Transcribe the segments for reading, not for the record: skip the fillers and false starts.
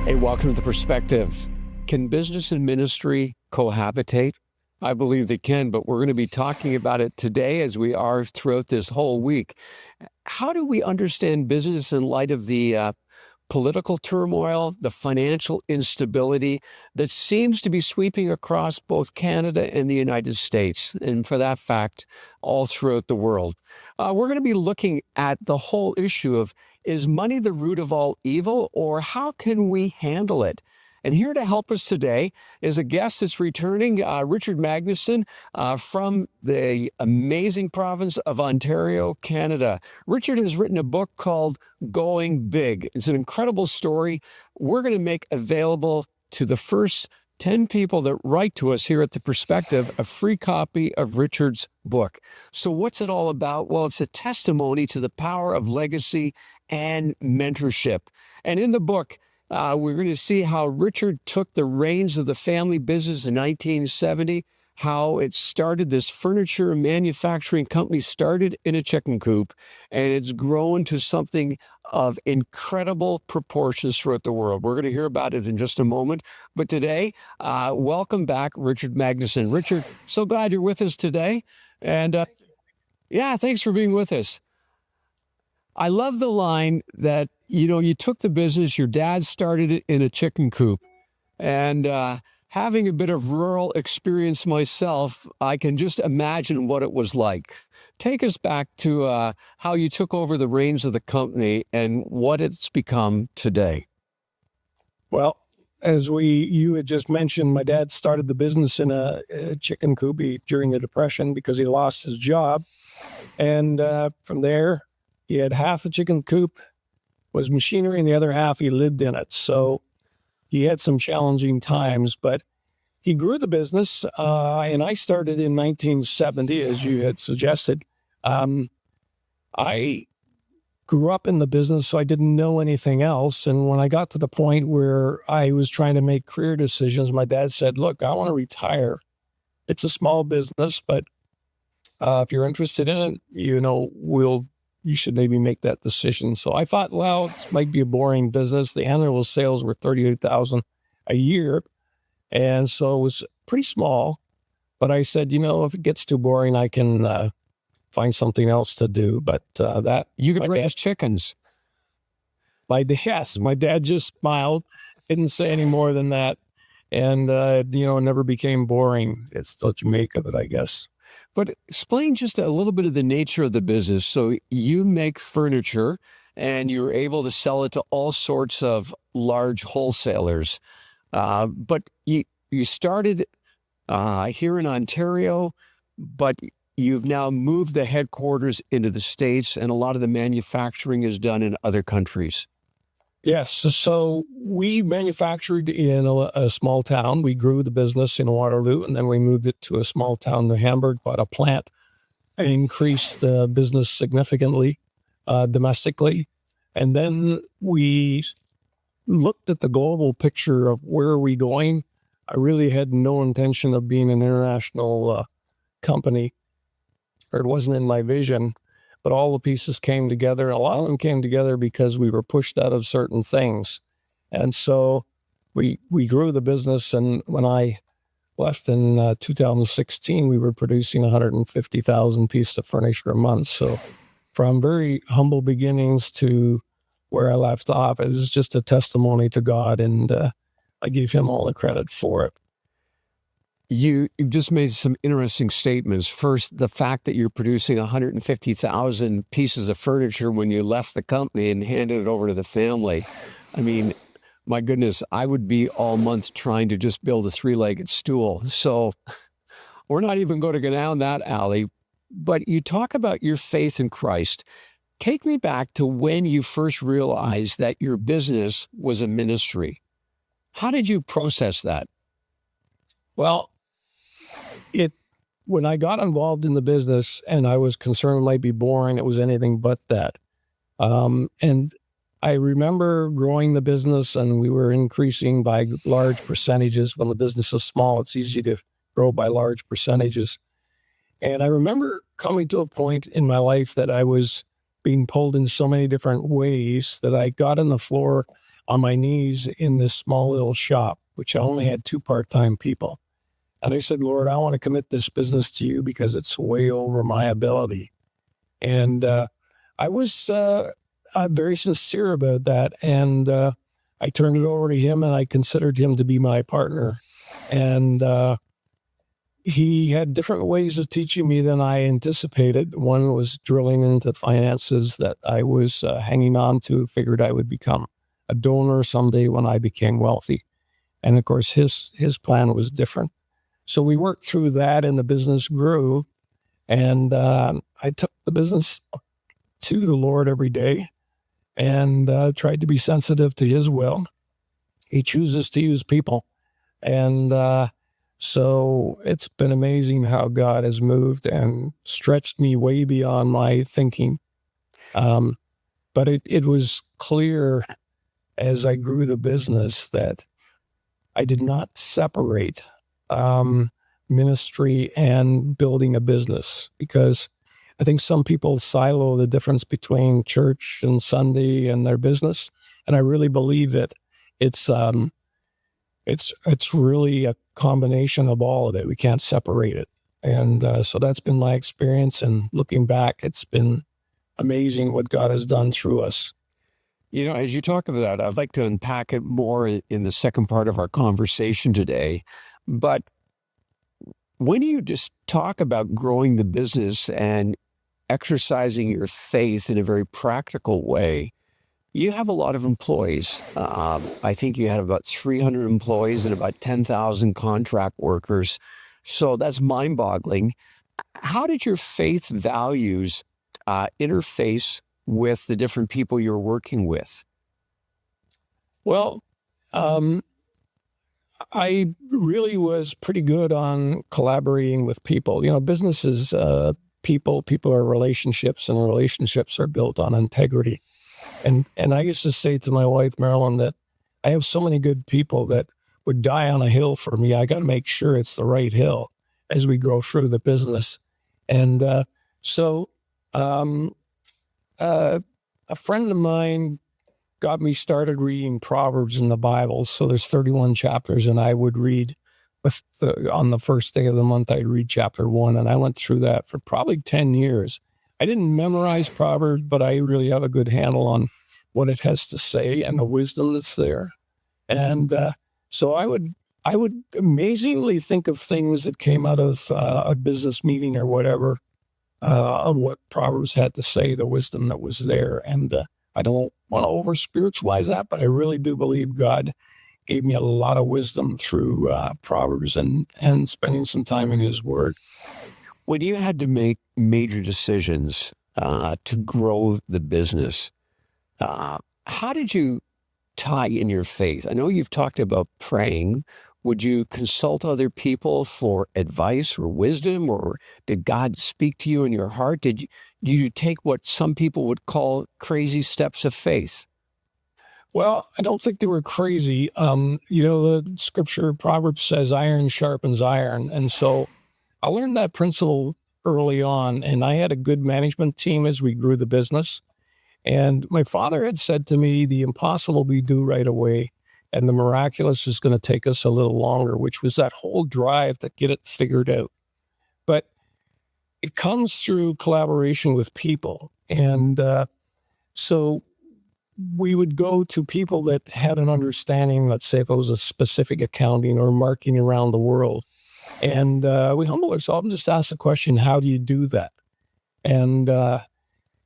Hey, welcome to The Perspective. Can business and ministry cohabitate? I believe they can, but we're going to be talking about it today as we are throughout this whole week. How do we understand business in light of the political turmoil, the financial instability that seems to be sweeping across both Canada and the United States, and for that fact, all throughout the world? We're going to be looking at the whole issue of, is money the root of all evil, or how can we handle it? And here to help us today is a guest that's returning, Richard Magnussen, from the amazing province of Ontario, Canada. Richard has written a book called Going Big. It's an incredible story. We're going to make available to the first 10 people that write to us here at The Perspective a free copy of Richard's book. So what's it all about? Well, it's a testimony to the power of legacy and mentorship. And in the book, we're going to see how Richard took the reins of the family business in 1970, how it started. This furniture manufacturing company started in a chicken coop, and it's grown to something of incredible proportions throughout the world. We're going to hear about it in just a moment. But today, welcome back, Richard Magnussen. Richard, so glad you're with us today. And yeah, thanks for being with us. I love the line that, you took the business, your dad started it in a chicken coop. And having a bit of rural experience myself, I can just imagine what it was like. Take us back to how you took over the reins of the company and what it's become today. Well, as you had just mentioned, my dad started the business in a chicken coop during the Depression because he lost his job. And from there, he had half the chicken coop was machinery and the other half he lived in it. So he had some challenging times, but he grew the business. And I started in 1970, as you had suggested. I grew up in the business, so I didn't know anything else. And when I got to the point where I was trying to make career decisions, my dad said, look, I want to retire. It's a small business, but if you're interested in it, you should maybe make that decision. So I thought, well, this might be a boring business. The annual sales were $38,000 a year. And so it was pretty small. But I said, if it gets too boring, I can find something else to do. But you could raise chickens. My dad just smiled, didn't say any more than that. And, it never became boring. It's what you make of it, I guess. But explain just a little bit of the nature of the business. So you make furniture and you're able to sell it to all sorts of large wholesalers. But you started here in Ontario, but you've now moved the headquarters into the States, and a lot of the manufacturing is done in other countries. Yes. So we manufactured in a small town. We grew the business in Waterloo, and then we moved it to a small town, New Hamburg, bought a plant, and increased the business significantly domestically. And then we looked at the global picture of where are we going. I really had no intention of being an international company, or it wasn't in my vision. But all the pieces came together. A lot of them came together because we were pushed out of certain things. And so we grew the business. And when I left in 2016, we were producing 150,000 pieces of furniture a month. So from very humble beginnings to where I left off, it was just a testimony to God. And I give him all the credit for it. You just made some interesting statements. First, the fact that you're producing 150,000 pieces of furniture when you left the company and handed it over to the family. I mean, my goodness, I would be all month trying to just build a three-legged stool. So we're not even going to go down that alley. But you talk about your faith in Christ. Take me back to when you first realized that your business was a ministry. How did you process that? Well, when I got involved in the business and I was concerned it might be boring, it was anything but that. And I remember growing the business, and we were increasing by large percentages. When the business is small, it's easy to grow by large percentages. And I remember coming to a point in my life that I was being pulled in so many different ways that I got on the floor on my knees in this small little shop, which I only had 2 part-time people. And I said, Lord, I want to commit this business to you because it's way over my ability. And I was very sincere about that. And I turned it over to him, and I considered him to be my partner. And he had different ways of teaching me than I anticipated. One was drilling into finances that I was hanging on to, figured I would become a donor someday when I became wealthy. And of course, his plan was different. So we worked through that, and the business grew. And I took the business to the Lord every day and tried to be sensitive to his will. He chooses to use people. And so it's been amazing how God has moved and stretched me way beyond my thinking. But it was clear as I grew the business that I did not separate ministry and building a business, because I think some people silo the difference between church and Sunday and their business. And I really believe that it's really a combination of all of it. We can't separate it. And so that's been my experience. And looking back, it's been amazing what God has done through us. As you talk about that, I'd like to unpack it more in the second part of our conversation today. But when you just talk about growing the business and exercising your faith in a very practical way, you have a lot of employees. I think you had about 300 employees and about 10,000 contract workers. So that's mind-boggling. How did your faith values interface with the different people you're working with? Well, I really was pretty good on collaborating with people. Business is people are relationships, and relationships are built on integrity. And I used to say to my wife, Marilyn, that I have so many good people that would die on a hill for me. I got to make sure it's the right hill as we go through the business. And so a friend of mine got me started reading Proverbs in the Bible. So there's 31 chapters, and I would read on the first day of the month, I'd read chapter 1. And I went through that for probably 10 years. I didn't memorize Proverbs, but I really have a good handle on what it has to say and the wisdom that's there. And so I would amazingly think of things that came out of a business meeting or whatever, of what Proverbs had to say, the wisdom that was there. And I don't want to over spiritualize that, but I really do believe God gave me a lot of wisdom through Proverbs and spending some time in his word. When you had to make major decisions to grow the business, how did you tie in your faith? I know you've talked about praying. Would you consult other people for advice or wisdom, or did God speak to you in your heart? Did you take what some people would call crazy steps of faith? Well, I don't think they were crazy. The scripture, Proverbs says iron sharpens iron. And so I learned that principle early on, and I had a good management team as we grew the business. And my father had said to me, the impossible we do right away, and the miraculous is going to take us a little longer, which was that whole drive to get it figured out. But it comes through collaboration with people. And so we would go to people that had an understanding, let's say if it was a specific accounting or marketing around the world. And we humble ourselves and just ask the question, how do you do that? And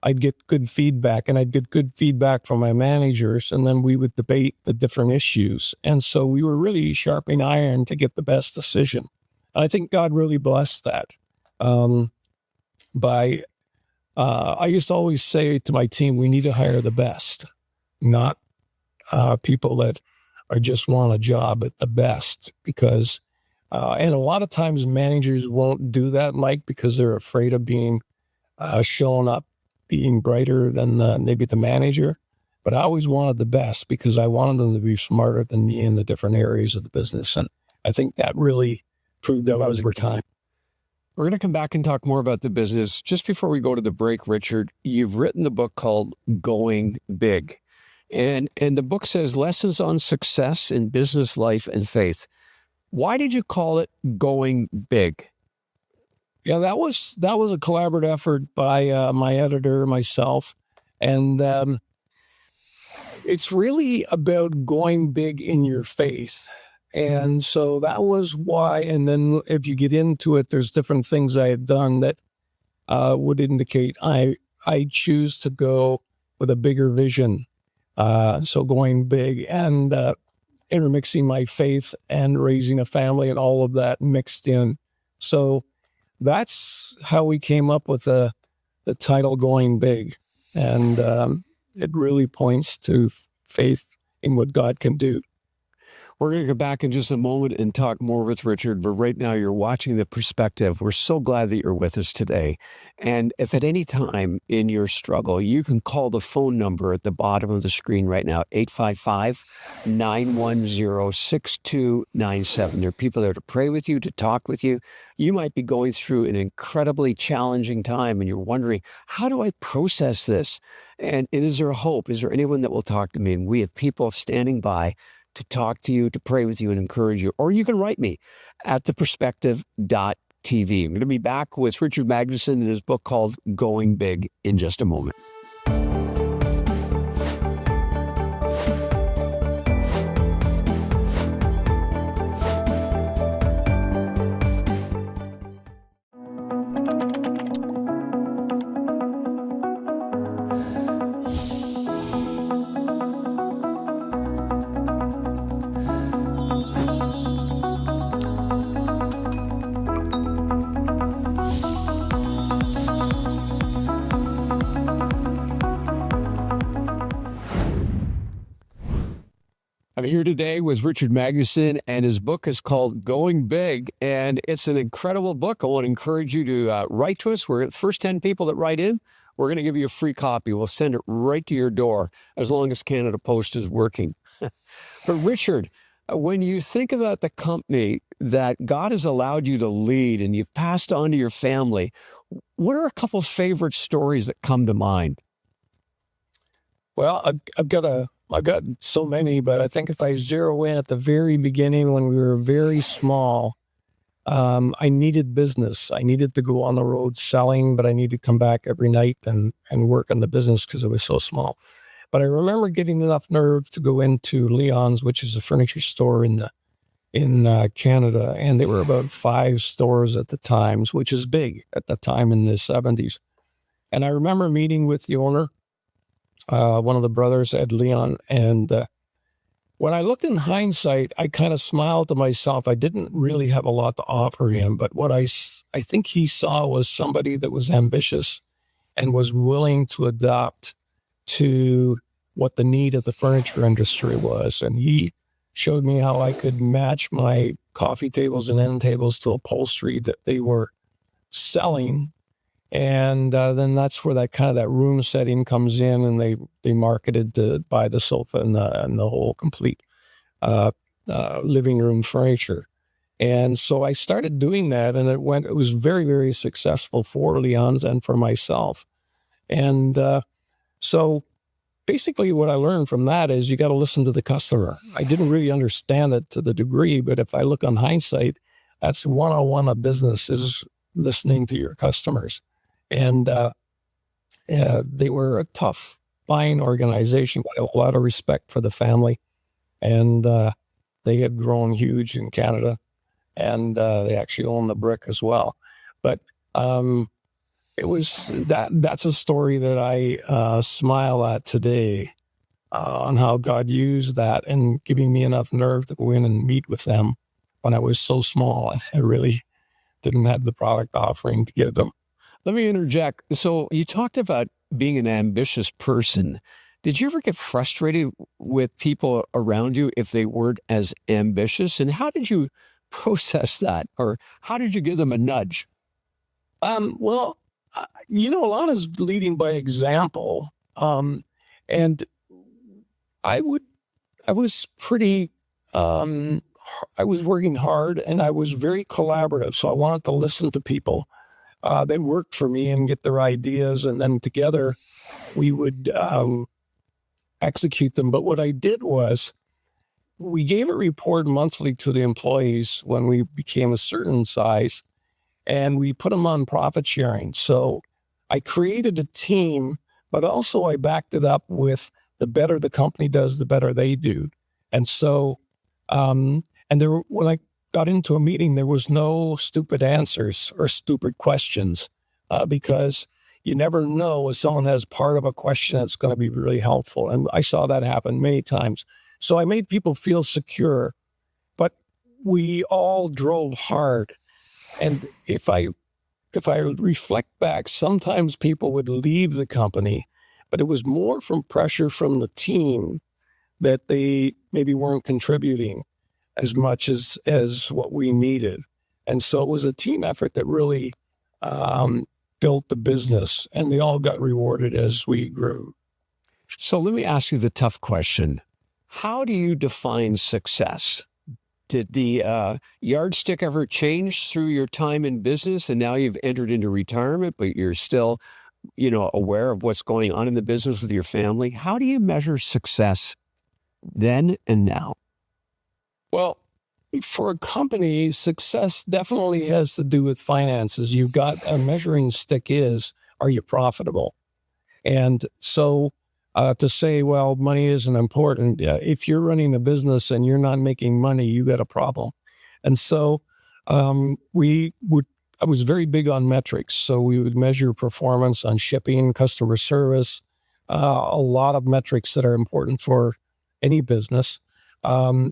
I'd get good feedback, and I'd get good feedback from my managers, and then we would debate the different issues. And so we were really sharpening iron to get the best decision. And I think God really blessed that. I used to always say to my team, we need to hire the best, not people that are just want a job, but the best, because and a lot of times managers won't do that, Mike, because they're afraid of being showing up, being brighter than maybe the manager. But I always wanted the best because I wanted them to be smarter than me in the different areas of the business. And I think that really proved out over time. We're going to come back and talk more about the business. Just before we go to the break, Richard, you've written the book called Going Big. And the book says lessons on success in business life and faith. Why did you call it Going Big? Yeah, that was a collaborative effort by my editor, myself, and it's really about going big in your faith. And so that was why. And then if you get into it, there's different things I had done that would indicate I choose to go with a bigger vision. So going big and intermixing my faith and raising a family and all of that mixed in. So that's how we came up with the title Going Big. And it really points to faith in what God can do. We're going to go back in just a moment and talk more with Richard, but right now you're watching The Perspective. We're so glad that you're with us today. And if at any time in your struggle, you can call the phone number at the bottom of the screen right now, 855-910-6297. There are people there to pray with you, to talk with you. You might be going through an incredibly challenging time and you're wondering, how do I process this? And is there hope? Is there anyone that will talk to me? And we have people standing by to talk to you, to pray with you and encourage you. Or you can write me at theperspective.tv. I'm going to be back with Richard Magnussen in his book called Going Big in just a moment. I'm here today with Richard Magnussen, and his book is called Going Big, and it's an incredible book. I want to encourage you to write to us. We're the first 10 people that write in. We're going to give you a free copy. We'll send it right to your door as long as Canada Post is working. But Richard, when you think about the company that God has allowed you to lead and you've passed on to your family, what are a couple of favorite stories that come to mind? Well, I've got so many, but I think if I zero in at the very beginning when we were very small, I needed business. I needed to go on the road selling, but I needed to come back every night and work on the business because it was so small. But I remember getting enough nerve to go into Leon's, which is a furniture store in Canada, and there were about 5 stores at the times, which is big at the time in the 70s. And I remember meeting with the owner, one of the brothers, Ed Leon, and when I looked in hindsight, I kind of smiled to myself. I didn't really have a lot to offer him, but what I think he saw was somebody that was ambitious and was willing to adapt to what the need of the furniture industry was. And he showed me how I could match my coffee tables and end tables to upholstery that they were selling. And then that's where that room setting comes in, and they marketed to buy the sofa and the whole complete living room furniture. And so I started doing that, and it was very, very successful for Leon's and for myself. And so basically what I learned from that is you got to listen to the customer. I didn't really understand it to the degree, but if I look on hindsight, that's one-on-one of business, is listening to your customers. And they were a tough, fine organization, with a lot of respect for the family. And they had grown huge in Canada, and they actually own the brick as well. But it was that's a story that I smile at today, on how God used that and giving me enough nerve to go in and meet with them when I was so small. I really didn't have the product offering to give them. Let me interject. So you talked about being an ambitious person. Did you ever get frustrated with people around you if they weren't as ambitious? And how did you process that? Or how did you give them a nudge? Well, a lot is leading by example. And I was pretty, I was working hard and I was very collaborative. So I wanted to listen to people. They worked for me and get their ideas. And then together we would execute them. But what I did was we gave a report monthly to the employees when we became a certain size, and we put them on profit sharing. So I created a team, but also I backed it up with the better the company does, the better they do. And so, when I got into a meeting, there was no stupid answers or stupid questions, because you never know if someone has part of a question that's going to be really helpful. And I saw that happen many times. So I made people feel secure, but we all drove hard. And if I reflect back, sometimes people would leave the company, but it was more from pressure from the team that they maybe weren't contributing as much as what we needed. And so it was a team effort that really built the business, and they all got rewarded as we grew. So let me ask you the tough question. How do you define success? Did the yardstick ever change through your time in business, and now you've entered into retirement, but you're still, aware of what's going on in the business with your family? How do you measure success then and now? Well, for a company, success definitely has to do with finances. You've got a measuring stick is, are you profitable? And so to say, well, money isn't important, if you're running a business and you're not making money, you got a problem. And so I was very big on metrics. So we would measure performance on shipping, customer service, a lot of metrics that are important for any business. But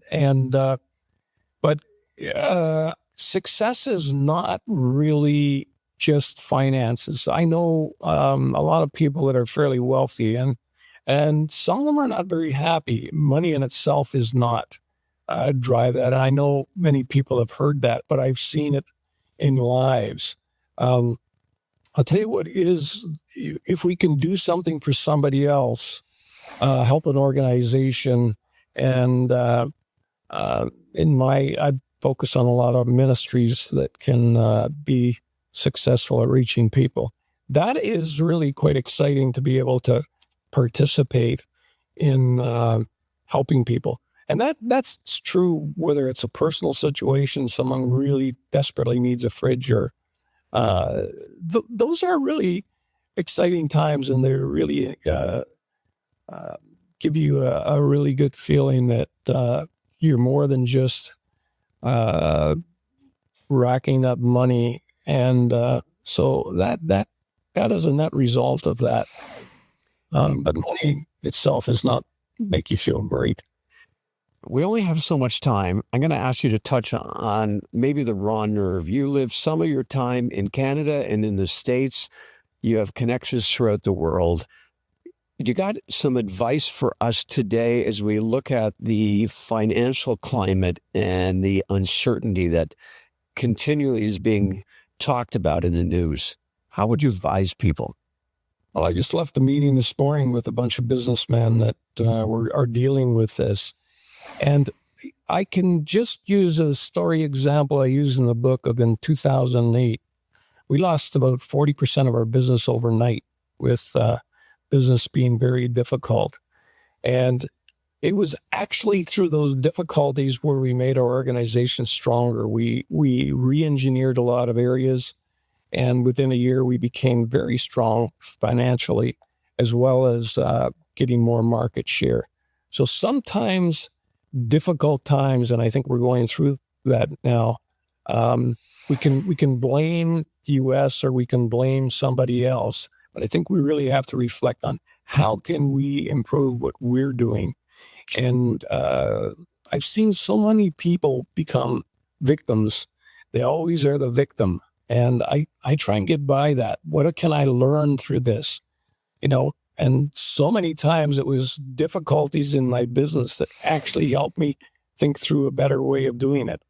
success is not really just finances. I know a lot of people that are fairly wealthy, and some of them are not very happy. Money in itself is not drive that. And I know many people have heard that, but I've seen it in lives. I'll tell you what is, if we can do something for somebody else, help an organization, and I focus on a lot of ministries that can be successful at reaching people. That is really quite exciting to be able to participate in helping people. And that's true whether it's a personal situation, someone really desperately needs a fridge, or those are really exciting times, and they really give you a really good feeling that you're more than just racking up money. And so that is a net result of that. But money itself does not make you feel great. We only have so much time. I'm going to ask you to touch on maybe the raw nerve. You lived some of your time in Canada and in the States. You have connections throughout the world. You got some advice for us today as we look at the financial climate and the uncertainty that continually is being talked about in the news? How would you advise people? Well, I just left the meeting this morning with a bunch of businessmen that are dealing with this. And I can just use a story example I use in the book of in 2008. We lost about 40% of our business overnight, with business being very difficult. And it was actually through those difficulties where we made our organization stronger. We re-engineered a lot of areas, and within a year we became very strong financially, as well as getting more market share. So sometimes difficult times, and I think we're going through that now, we can blame the U.S. or we can blame somebody else. But I think we really have to reflect on how can we improve what we're doing. And I've seen so many people become victims. They always are the victim. And I try and get by that. What can I learn through this? And so many times it was difficulties in my business that actually helped me think through a better way of doing it.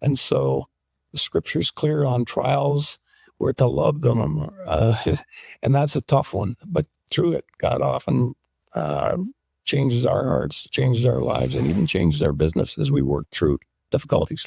And so the scripture's clear on trials. We're to love them. And that's a tough one. But through it, God often changes our hearts, changes our lives, and even changes our business as we work through difficulties.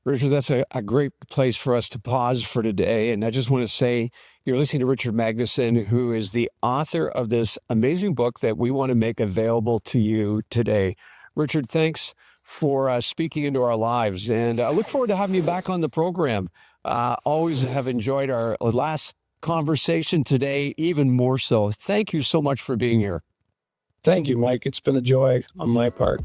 Richard, that's a great place for us to pause for today. And I just want to say you're listening to Richard Magnussen, who is the author of this amazing book that we want to make available to you today. Richard, thanks for speaking into our lives. And I look forward to having you back on the program. Always have enjoyed our last conversation today, even more so. Thank you so much for being here. Thank you, Mike. It's been a joy on my part.